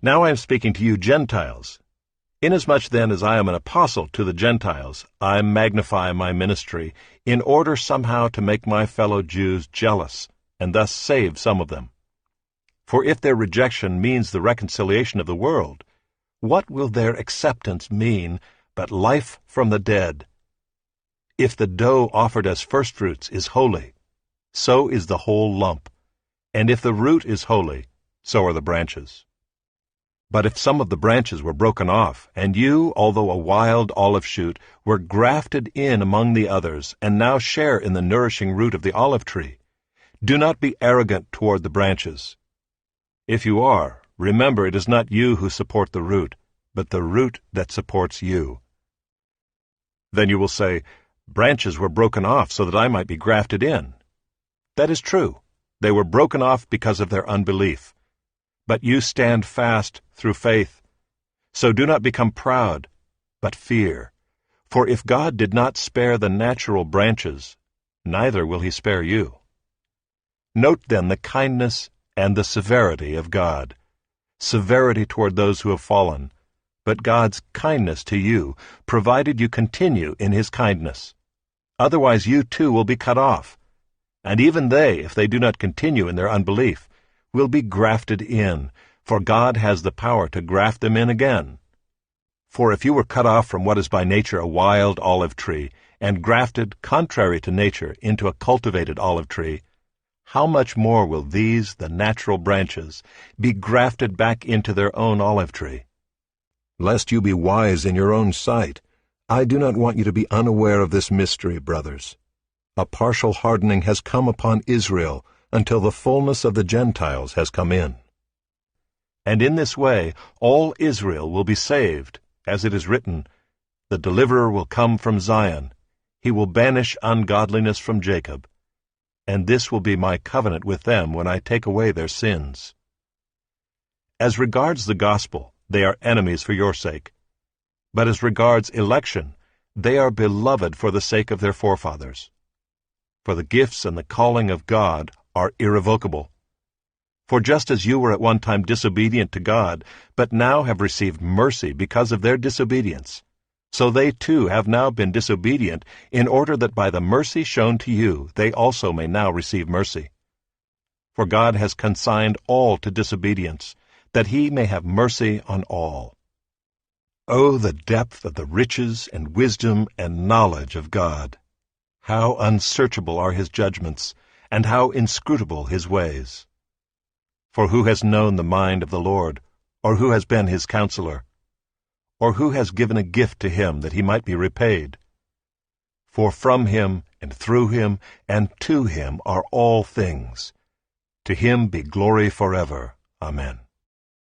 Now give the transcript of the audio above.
Now I am speaking to you Gentiles. Inasmuch then as I am an apostle to the Gentiles, I magnify my ministry, in order somehow to make my fellow Jews jealous, and thus save some of them. For if their rejection means the reconciliation of the world, what will their acceptance mean but life from the dead? If the dough offered as firstfruits is holy, so is the whole lump, and if the root is holy, so are the branches. But if some of the branches were broken off, and you, although a wild olive shoot, were grafted in among the others, and now share in the nourishing root of the olive tree, do not be arrogant toward the branches. If you are, remember it is not you who support the root, but the root that supports you. Then you will say, branches were broken off so that I might be grafted in. That is true. They were broken off because of their unbelief. But you stand fast through faith. So do not become proud, but fear. For if God did not spare the natural branches, neither will he spare you. Note then the kindness and the severity of God. Severity toward those who have fallen, but God's kindness to you, provided you continue in his kindness. Otherwise you too will be cut off. And even they, if they do not continue in their unbelief, will be grafted in, for God has the power to graft them in again. For if you were cut off from what is by nature a wild olive tree, and grafted, contrary to nature, into a cultivated olive tree, how much more will these, the natural branches, be grafted back into their own olive tree? Lest you be wise in your own sight, I do not want you to be unaware of this mystery, brothers. A partial hardening has come upon Israel until the fullness of the Gentiles has come in. And in this way all Israel will be saved, as it is written, "The deliverer will come from Zion. He will banish ungodliness from Jacob. And this will be my covenant with them when I take away their sins." As regards the gospel, they are enemies for your sake. But as regards election, they are beloved for the sake of their forefathers. For the gifts and the calling of God are irrevocable. For just as you were at one time disobedient to God, but now have received mercy because of their disobedience, so they too have now been disobedient, in order that by the mercy shown to you they also may now receive mercy. For God has consigned all to disobedience, that he may have mercy on all. Oh, the depth of the riches and wisdom and knowledge of God! How unsearchable are his judgments, and how inscrutable his ways! For who has known the mind of the Lord, or who has been his counselor? Or who has given a gift to him that he might be repaid? For from him, and through him, and to him are all things. To him be glory forever. Amen.